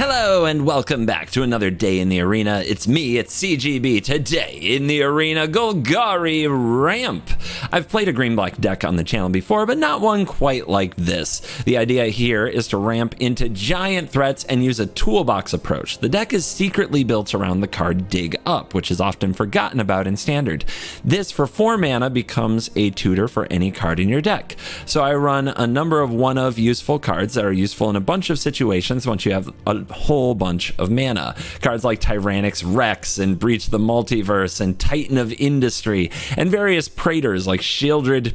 Hello and welcome back to another day in the arena. It's me, it's CGB. Today in the arena, Golgari ramp. I've played a green-black deck on the channel before, but not one quite like this. The idea here is to ramp into giant threats and use a toolbox approach. The deck is secretly built around the card Dig Up, which is often forgotten about in Standard. This, for 4 mana, becomes a tutor for any card in your deck. So I run a number of one-of useful cards that are useful in a bunch of situations once you have a whole bunch of mana. Cards like Tyrannix Rex and Breach the Multiverse and Titan of Industry and various Praetors like Shieldred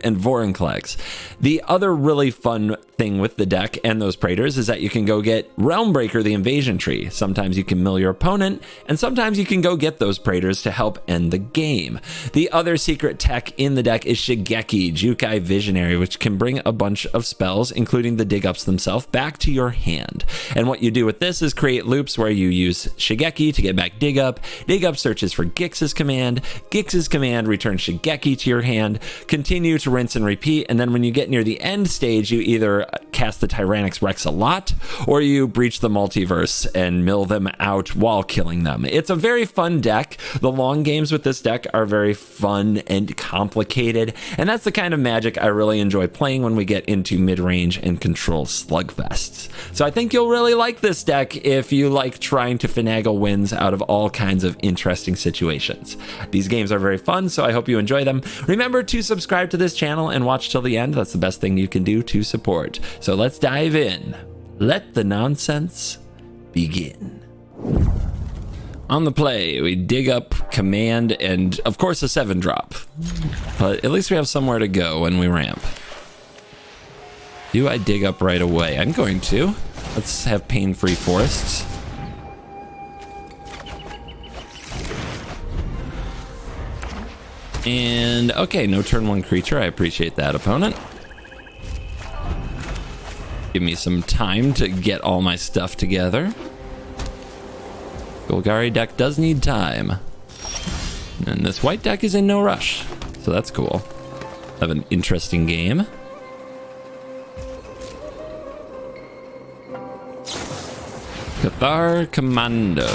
and Vorinclex. The other really fun thing with the deck and those Praetors is that you can go get Realmbreaker, the Invasion Tree. Sometimes you can mill your opponent, and sometimes you can go get those Praetors to help end the game. The other secret tech in the deck is Shigeki, Jukai Visionary, which can bring a bunch of spells, including the Dig Ups themselves, back to your hand. And what you do with this is create loops where you use Shigeki to get back Dig Up. Dig Up searches for Gix's command. Gix's command returns Shigeki to your hand. Continue to rinse and repeat, and then when you get near the end stage, you either cast the Tyrannix Rex a lot, or you breach the multiverse and mill them out while killing them. It's a very fun deck. The long games with this deck are very fun and complicated, and that's the kind of Magic I really enjoy playing when we get into mid-range and control slugfests. So I think you'll really like this deck if you like trying to finagle wins out of all kinds of interesting situations. These games are very fun, so I hope you enjoy them. Remember to subscribe to this channel and watch till the end. That's the best thing you can do to support. So let's dive in. Let the nonsense begin. On the play, we dig up, command, and of course a 7-drop. But at least we have somewhere to go when we ramp. Do I dig up right away? I'm going to. Let's have pain-free forests. And okay, no turn 1 creature. I appreciate that, opponent. Give me some time to get all my stuff together. Golgari deck does need time. And this white deck is in no rush, so that's cool. Have an interesting game. Cathar Commando.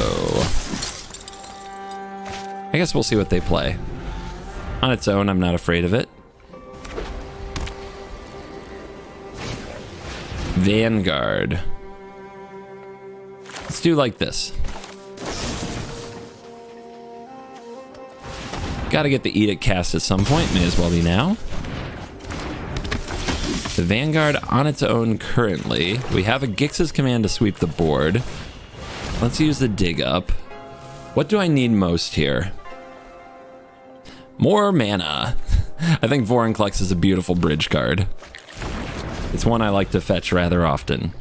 I guess we'll see what they play. On its own, I'm not afraid of it. Vanguard. Let's do like this. Gotta get the Edict cast at some point, may as well be now. The Vanguard on its own currently. We have a Gix's command to sweep the board. Let's use the Dig Up. What do I need most here? More mana. I think Vorinclex is a beautiful bridge card. It's one I like to fetch rather often.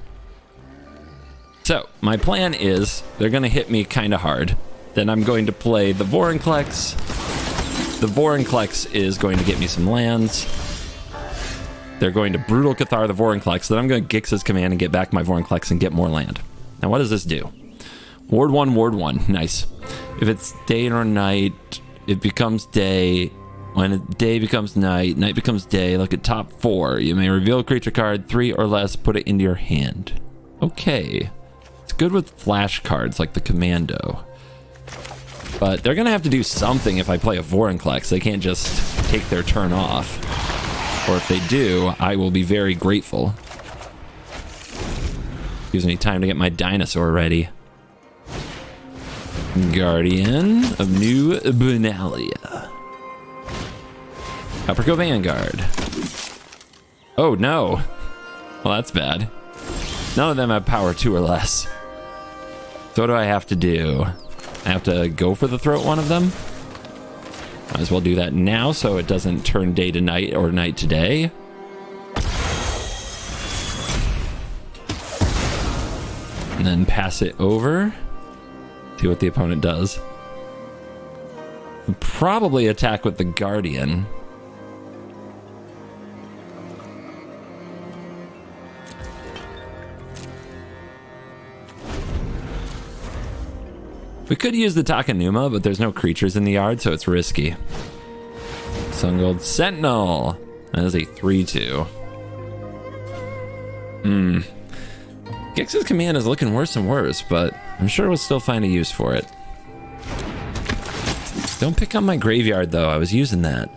So, my plan is, they're going to hit me kind of hard. Then I'm going to play the Vorinclex. The Vorinclex is going to get me some lands. They're going to Brutal Cathar the Vorinclex. Then I'm going to Gix's command and get back my Vorinclex and get more land. Now, what does this do? Ward 1, Ward 1. Nice. If it's day or night, it becomes day. When day becomes night, night becomes day. Look at top 4. You may reveal a creature card 3 or less, put it into your hand. Okay. It's good with flash cards like the Commando. But they're going to have to do something if I play a Vorinclex. They can't just take their turn off. Or if they do, I will be very grateful. Gives me time to get my dinosaur ready. Guardian of New Benalia. Upperco Vanguard. Oh no. Well, that's bad. None of them have power 2 or less. So what do I have to do? I have to go for the throat one of them? Might as well do that now so it doesn't turn day to night or night to day. And then pass it over. See what the opponent does. Probably attack with the Guardian. We could use the Takanuma, but there's no creatures in the yard, so it's risky. Sungold Sentinel. That is a 3/2. Gix's command is looking worse and worse, but I'm sure we'll still find a use for it. Don't pick up my graveyard, though. I was using that.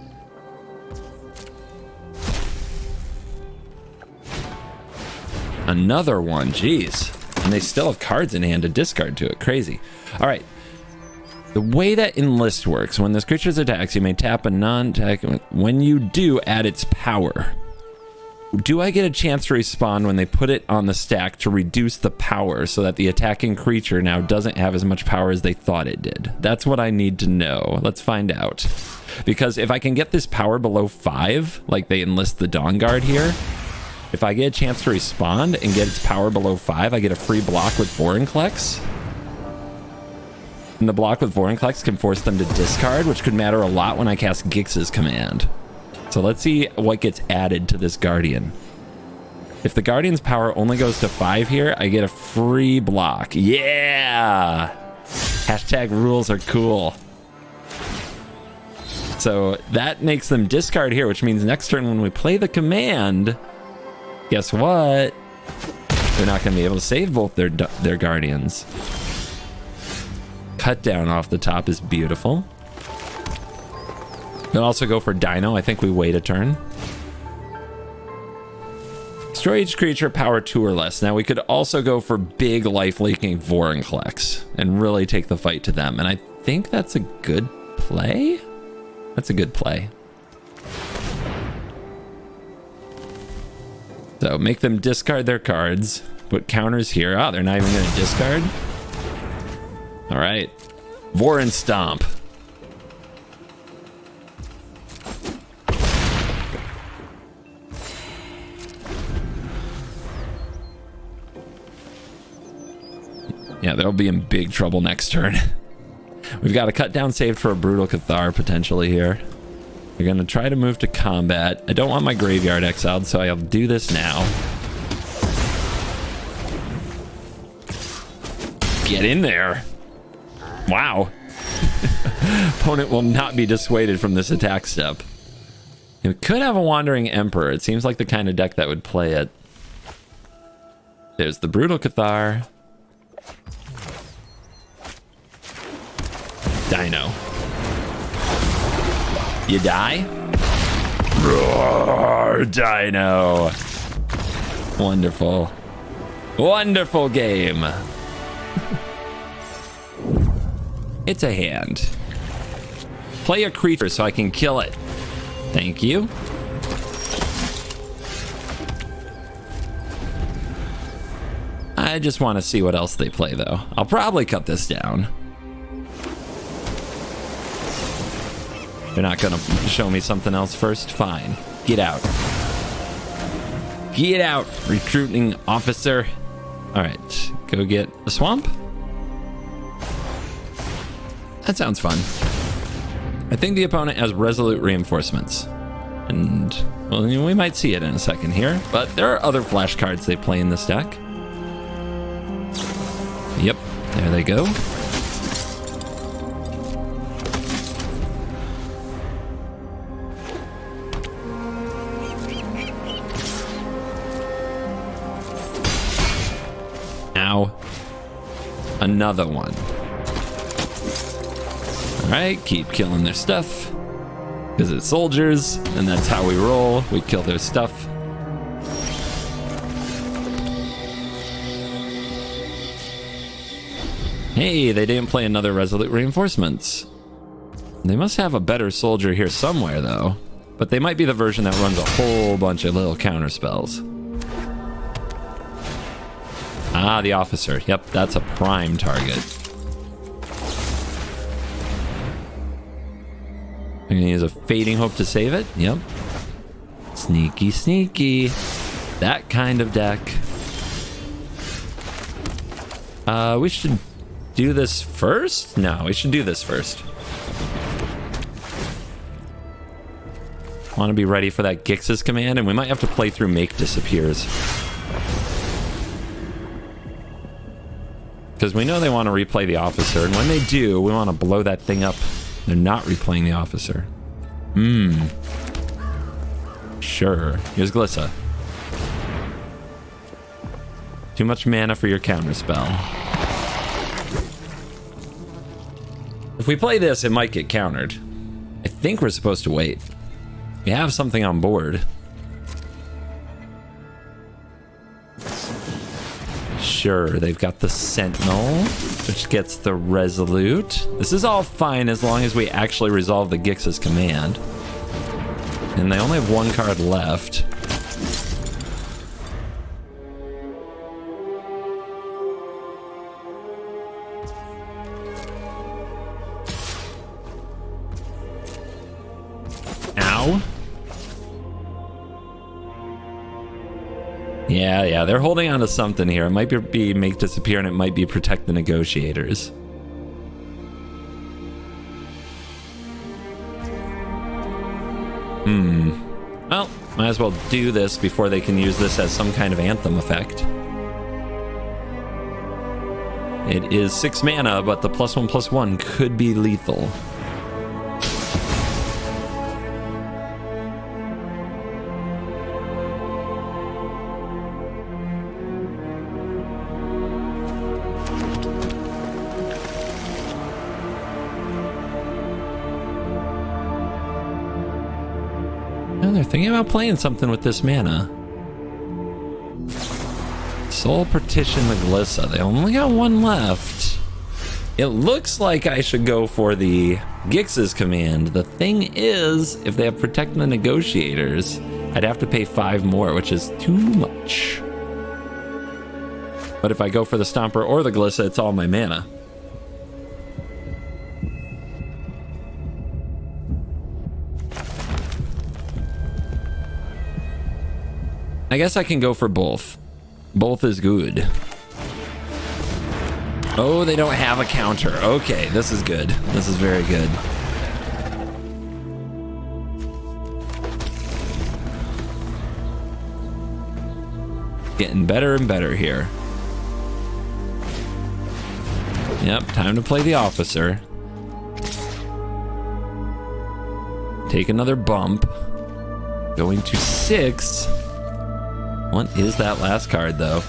Another one. Jeez. And they still have cards in hand to discard to it. Crazy. All right. The way that Enlist works, when this creature attacks, you may tap a non-attack. When you do, add its power. Do I get a chance to respond when they put it on the stack to reduce the power so that the attacking creature now doesn't have as much power as they thought it did? That's what I need to know. Let's find out. Because if I can get this power below 5, like they enlist the Dawn Guard here, if I get a chance to respond and get its power below 5, I get a free block with Vorinclex. And the block with Vorinclex can force them to discard, which could matter a lot when I cast Gix's command. So let's see what gets added to this Guardian. If the Guardian's power only goes to 5 here, I get a free block. Yeah! Hashtag rules are cool. So that makes them discard here, which means next turn when we play the command, guess what? They're not going to be able to save both their Guardians. Cut down off the top is beautiful. We'll also go for Dino. I think we wait a turn. Destroy each creature, power 2 or less. Now we could also go for big life-leaking Vorinclex and really take the fight to them. And I think that's a good play. That's a good play. So make them discard their cards. Put counters here. Oh, they're not even going to discard. All right. Vorin Stomp. Yeah, they'll be in big trouble next turn. We've got a cut down saved for a Brutal Cathar potentially here. We're going to try to move to combat. I don't want my graveyard exiled, so I'll do this now. Get in there. Wow. Opponent will not be dissuaded from this attack step. We could have a Wandering Emperor. It seems like the kind of deck that would play it. There's the Brutal Cathar. Dino. You die? Roar, Dino. Wonderful. Wonderful game. It's a hand. Play a creature so I can kill it. Thank you. I just want to see what else they play, though. I'll probably cut this down. They're not going to show me something else first? Fine. Get out. Get out, recruiting officer. All right, go get a swamp. That sounds fun. I think the opponent has resolute reinforcements. And, well, we might see it in a second here. But there are other flash cards they play in this deck. Yep, there they go. Ow. Another one. Alright, keep killing their stuff. Because it's soldiers, and that's how we roll. We kill their stuff. Hey, they didn't play another Resolute Reinforcements. They must have a better soldier here somewhere, though. But they might be the version that runs a whole bunch of little counter spells. Ah, the officer. Yep, that's a prime target. I'm gonna use a Fading Hope to save it. Yep. Sneaky, sneaky. That kind of deck. We should do this first? No, we should do this first. Want to be ready for that Gix's command, and we might have to play through Make Disappears. Because we know they want to replay the officer, and when they do, we want to blow that thing up. They're not replaying the officer. Sure. Here's Glissa. Too much mana for your counterspell. If we play this, it might get countered. I think we're supposed to wait. We have something on board. Sure, they've got the Sentinel, which gets the Resolute. This is all fine as long as we actually resolve the Gix's command. And they only have one card left. Ow. Yeah, they're holding on to something here. It might be make disappear, and it might be protect the negotiators. Well, might as well do this before they can use this as some kind of anthem effect. It is 6 mana, but the +1/+1 could be lethal. They're thinking about playing something with this mana. Soul Partition the Glissa. They only got one left. It looks like I should go for the Gix's command. The thing is, if they have Protect the Negotiators, I'd have to pay 5 more, which is too much. But if I go for the Stomper or the Glissa, it's all my mana. I guess I can go for both. Both is good. Oh, they don't have a counter. Okay, this is good. This is very good. Getting better and better here. Yep, time to play the officer. Take another bump. Going to 6. What is that last card, though?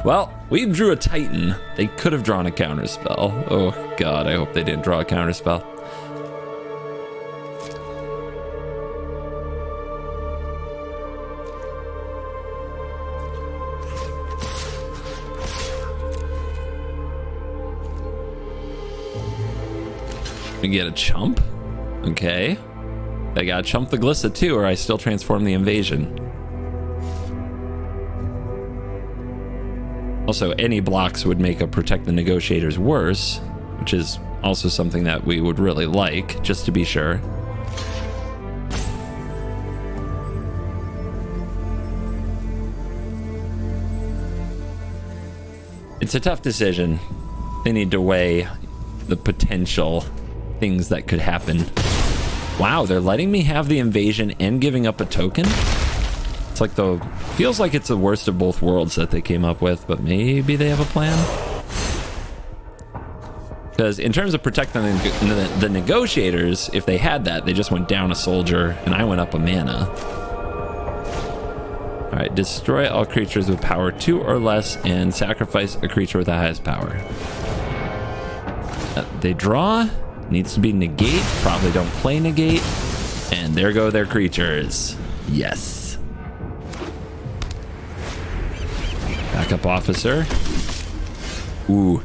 Well, we drew a Titan. They could have drawn a counterspell. Oh, God, I hope they didn't draw a counterspell. We get a chump. Okay. They got to chump the Glissa, too, or I still transform the invasion. Also, any blocks would make a Protect the Negotiators worse, which is also something that we would really like, just to be sure. It's a tough decision. They need to weigh the potential things that could happen. Wow, they're letting me have the invasion and giving up a token? It's like feels like it's the worst of both worlds that they came up with, but maybe they have a plan. Because in terms of protecting the negotiators, if they had that, they just went down a soldier and I went up a mana. All right, destroy all creatures with power 2 or less and sacrifice a creature with the highest power. They draw, needs to be negate, probably don't play negate, and there go their creatures. Yes. Backup officer. Ooh.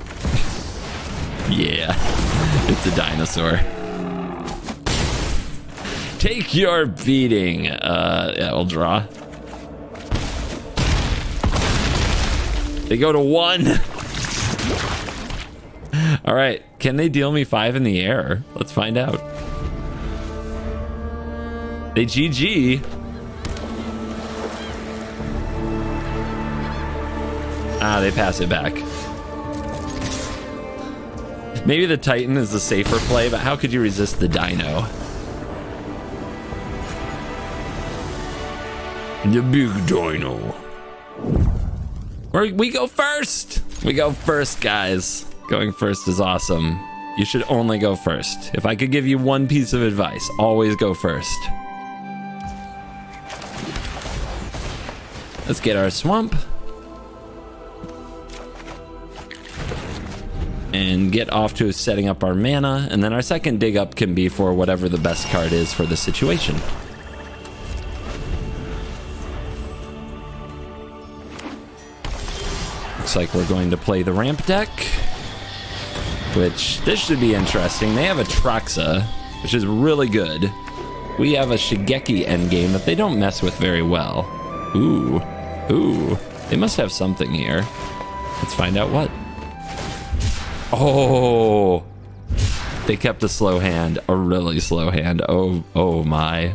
Yeah. It's a dinosaur. Take your beating. Yeah, we'll draw. They go to 1. All right. Can they deal me 5 in the air? Let's find out. They GG. Ah, they pass it back. Maybe the Titan is the safer play, but how could you resist the Dino? The big Dino. We go first! We go first, guys. Going first is awesome. You should only go first. If I could give you one piece of advice, always go first. Let's get our swamp. and get off to setting up our mana, and then our second dig up can be for whatever the best card is for the situation. Looks like we're going to play the ramp deck, which this should be interesting. They have a Traxa, which is really good. We have a Shigeki endgame that they don't mess with very well. Ooh, they must have something here. Let's find out what. Oh, they kept a slow hand, a really slow hand. Oh my,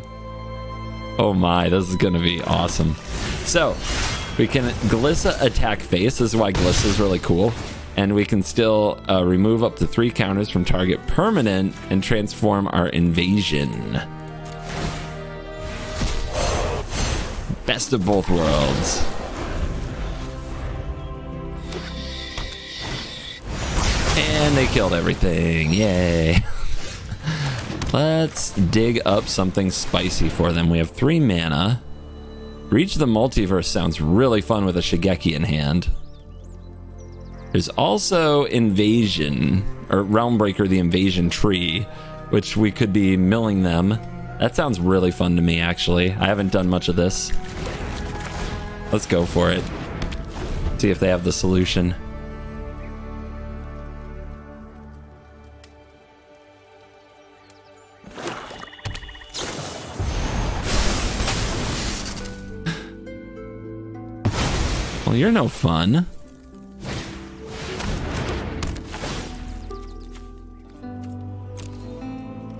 this is gonna be awesome. So we can Glissa attack face. This is why Glissa is really cool. And we can still remove up to 3 counters from target permanent and transform our invasion. Best of both worlds. And they killed everything. Yay. Let's dig up something spicy for them. We have 3 mana. Reach the Multiverse sounds really fun with a Shigeki in hand. There's also Invasion, or Realmbreaker, the Invasion Tree, which we could be milling them. That sounds really fun to me, actually. I haven't done much of this. Let's go for it. See if they have the solution. Well, you're no fun.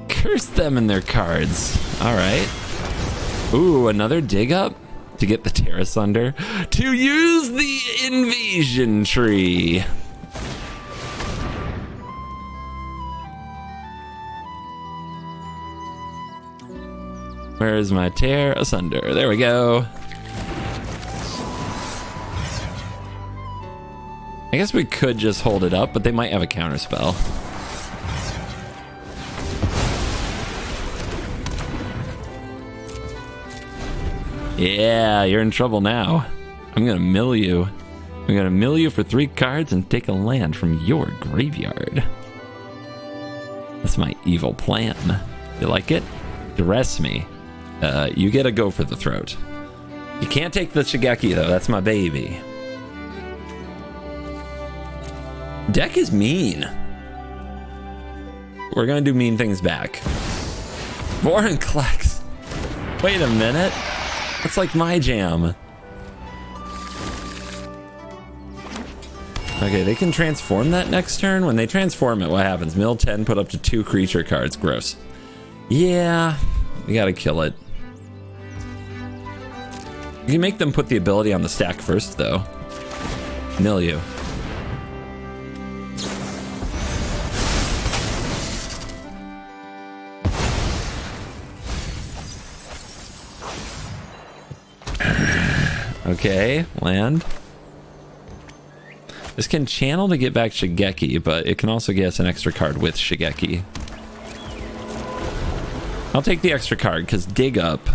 Curse them and their cards. All right. Ooh, another dig up to get the Terra Sunder. To use the Invasion Tree. Where is my Terra Sunder? There we go. I guess we could just hold it up, but they might have a counter spell. Yeah, you're in trouble now. I'm gonna mill you. I'm gonna mill you for 3 cards and take a land from your graveyard. That's my evil plan. You like it? Dress me. You get a go for the throat. You can't take the Shigeki though, that's my baby. Deck is mean. We're gonna do mean things back. Vorinclex. Wait a minute. That's like my jam. Okay, they can transform that next turn. When they transform it, what happens? Mill 10, put up to 2 creature cards. Gross. Yeah, we gotta kill it. You can make them put the ability on the stack first, though. Mill you. Okay, land. This can channel to get back Shigeki, but it can also get us an extra card with Shigeki. I'll take the extra card because Dig Up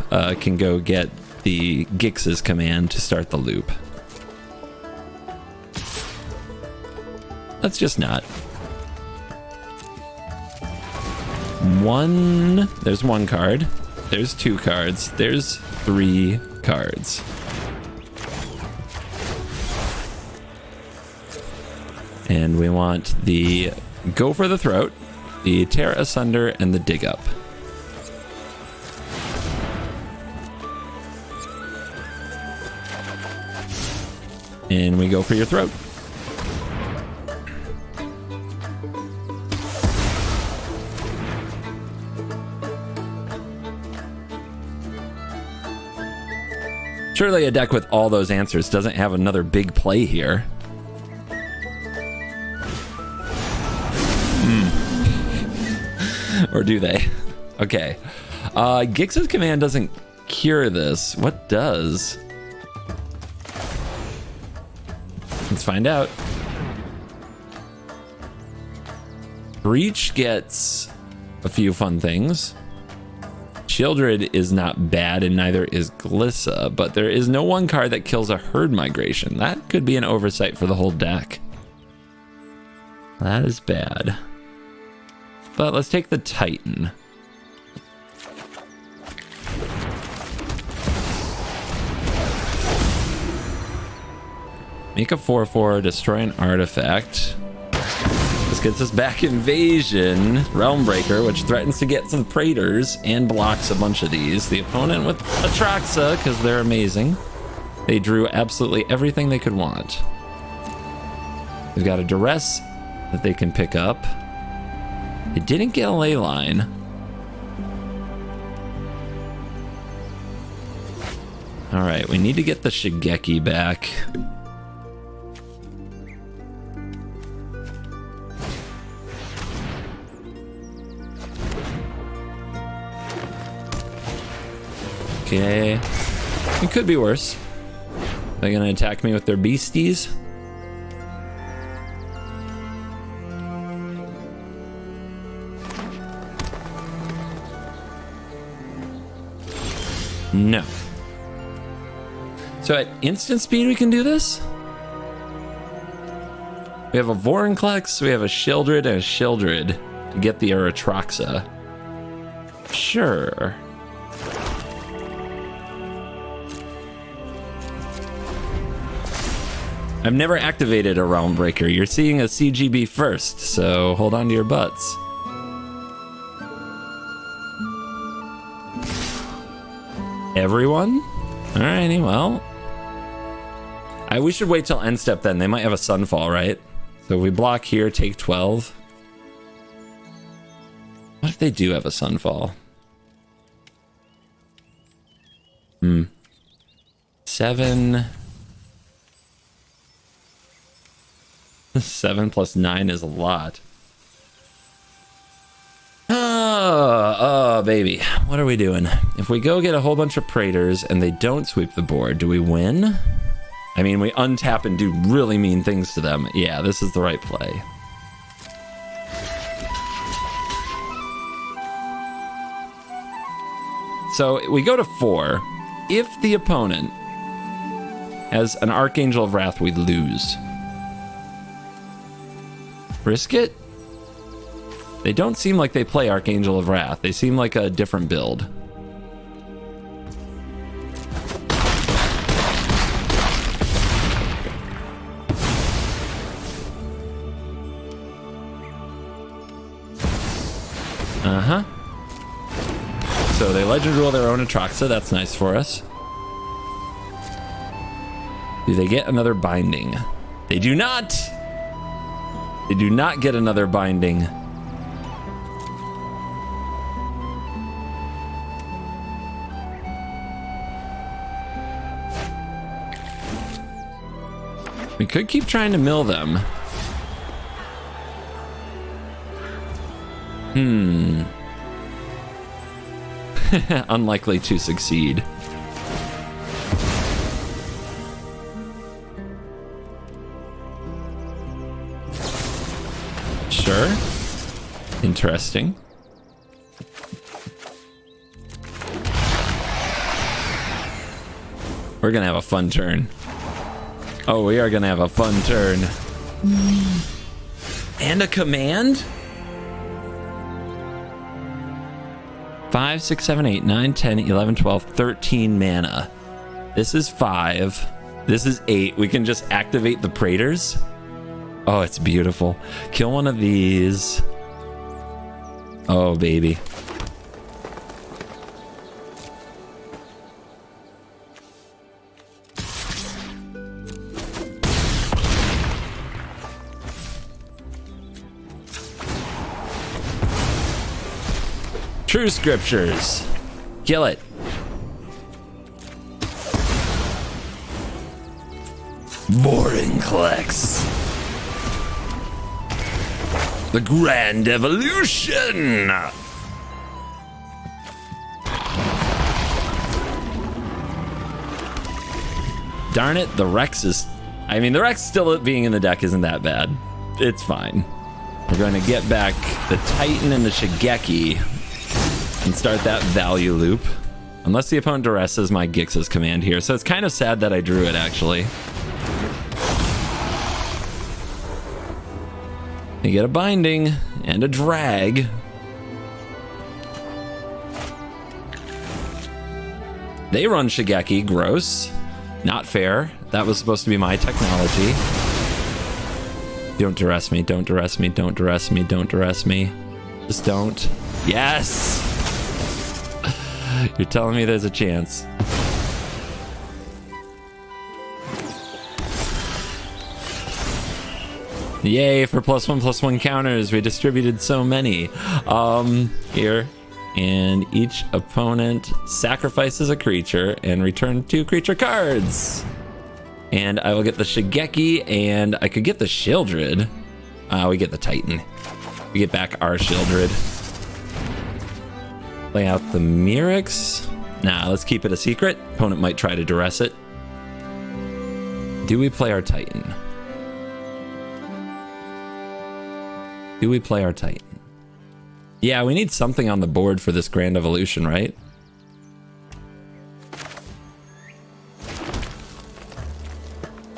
can go get the Gix's command to start the loop. Let's just not. There's 1 card. There's 2 cards. There's 3 cards. And we want the Go for the Throat, the Tear Asunder, and the Dig Up. And we go for your throat. Surely a deck with all those answers doesn't have another big play here. Or do they? Okay. Gix's command doesn't cure this. What does? Let's find out. Breach gets a few fun things. Childred is not bad, and neither is Glissa, but there is no 1 card that kills a herd migration. That could be an oversight for the whole deck. That is bad. But let's take the Titan. Make a 4/4, destroy an artifact. This gets us back Invasion, Realm Breaker, which threatens to get some Praetors and blocks a bunch of these. The opponent with Atraxa, because they're amazing. They drew absolutely everything they could want. They've got a Duress that they can pick up. They didn't get a ley line. All right, we need to get the Shigeki back. Okay, it could be worse. They're gonna attack me with their beasties. No. So at instant speed we can do this? We have a Vorinclex, we have a Sheoldred, and a Sheoldred to get the Atraxa. Sure. I've never activated a Realm Breaker. You're seeing a CGB first, so hold on to your butts. Everyone? Alrighty, well. We should wait till end step then. They might have a Sunfall, right? So if we block here, take 12. What if they do have a Sunfall? 7... 7 plus 9 is a lot. Oh, baby. What are we doing? If we go get a whole bunch of Praetors and they don't sweep the board, do we win? I mean, we untap and do really mean things to them. Yeah, this is the right play. So we go to 4. If the opponent has an Archangel of Wrath, we lose. Risk it? They don't seem like they play Archangel of Wrath. They seem like a different build. Uh-huh. So they Legend Rule their own Atraxa. That's nice for us. Do they get another Binding? They do not! They do not get another Binding. We could keep trying to mill them. Unlikely to succeed. Sure. Interesting. We're gonna have a fun turn. Oh, we are gonna have a fun turn. And a command? 5, 6, 7, 8, 9, 10, 11, 12, 13 mana. This is 5. This is 8. We can just activate the Praetors. Oh, it's beautiful. Kill one of these. Oh, baby. True Scriptures. Kill it. Vorinclex. The Grand Evolution. Darn it, the Rex is... I mean, the Rex still being in the deck isn't that bad. It's fine. We're going to get back the Titan and the Shigeki and start that value loop. Unless the opponent duresses my Gix's command here. So it's kind of sad that I drew it, actually. You get a binding and a drag. They run Shigeki, gross. Not fair. That was supposed to be my technology. Don't duress me, don't duress me, don't duress me, don't duress me. Just don't. Yes! You're telling me there's a chance. Yay for +1/+1 counters. We distributed so many. Here. And each opponent sacrifices a creature and return 2 creature cards. And I will get the Shigeki, and I could get the Shieldred. We get the Titan. We get back our Shieldred. Play out the Mythics. Nah, let's keep it a secret. Opponent might try to duress it. Do we play our Titan? Do we play our Titan? Yeah, we need something on the board for this Grand Evolution, right?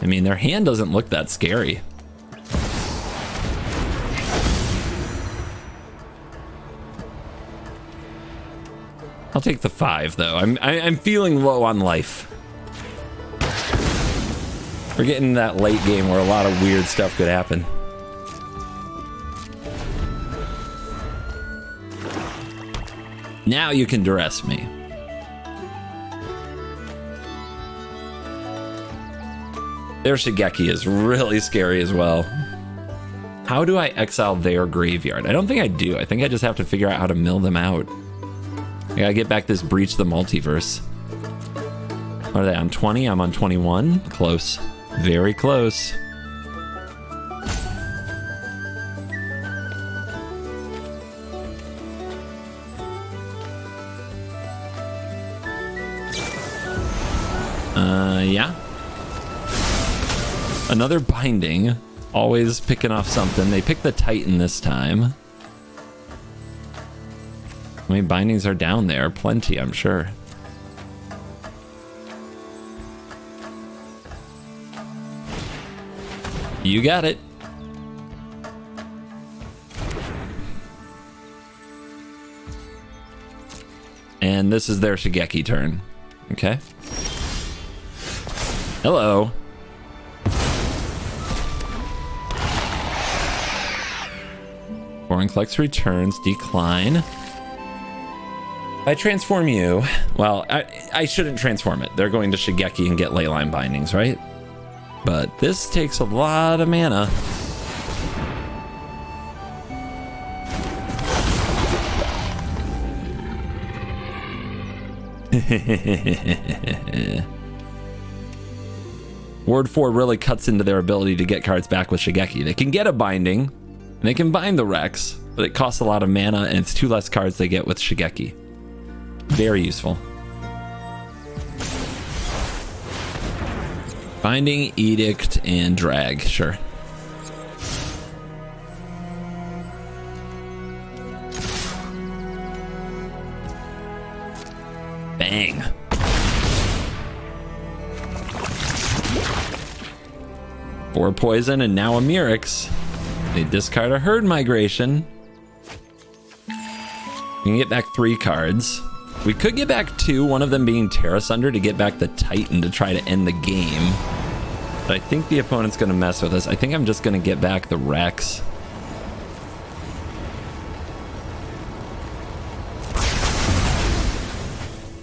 I mean, their hand doesn't look that scary. I'll take the 5, though. I'm feeling low on life. We're getting that late game where a lot of weird stuff could happen. Now you can duress me. Their Shigeki is really scary as well. How do I exile their graveyard? I don't think I do. I think I just have to figure out how to mill them out. I gotta get back this Breach the Multiverse. What are they on 20? I'm on 21. Close. Very close. Yeah. Another binding. Always picking off something. They picked the Titan this time. How many bindings are down there? Plenty, I'm sure. You got it. And this is their Shigeki turn. Okay. Hello. Foreign collects returns, decline. I transform you. Well, I shouldn't transform it. They're going to Shigeki and get Leyline bindings, right? But this takes a lot of mana. Ward 4 really cuts into their ability to get cards back with Shigeki. They can get a binding, and they can bind the Rex, but it costs a lot of mana, and it's 2 less cards they get with Shigeki. Very useful. Binding, Edict, and Drag, sure. Bang. Four poison and now a Mythics. They discard a Herd Migration. You can get back 3 cards. We could get back 2, one of them being Terra Sunder to get back the Titan to try to end the game. But I think the opponent's going to mess with us. I think I'm just going to get back the Rex.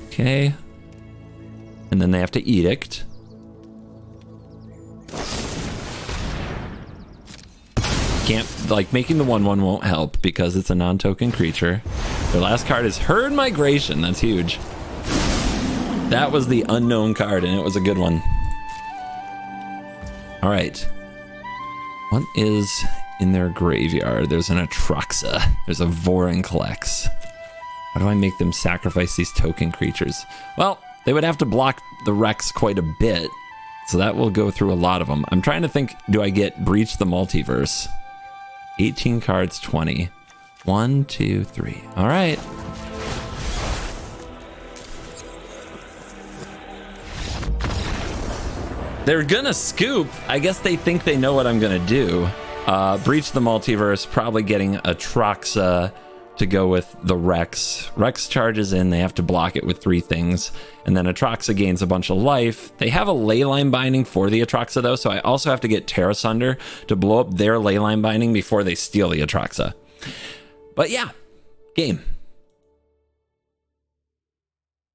Okay. And then they have to Edict. Can't, like, making the 1/1 won't help because it's a non-token creature. Their last card is Herd Migration. That's huge. That was the unknown card, and it was a good one. All right. What is in their graveyard? There's an Atraxa. There's a Vorinclex. How do I make them sacrifice these token creatures? Well, they would have to block the Rex quite a bit, so that will go through a lot of them. I'm trying to think, do I get Breach the Multiverse? 18 cards, 20. 1, 2, 3. All right. They're gonna scoop. I guess they think they know what I'm gonna do. Breach the Multiverse, probably getting Atraxa to go with the Rex. Rex charges in, they have to block it with 3 things, and then Atraxa gains a bunch of life. They have a Leyline Binding for the Atraxa though, so I also have to get Terra Sunder to blow up their Leyline Binding before they steal the Atraxa. But yeah, game.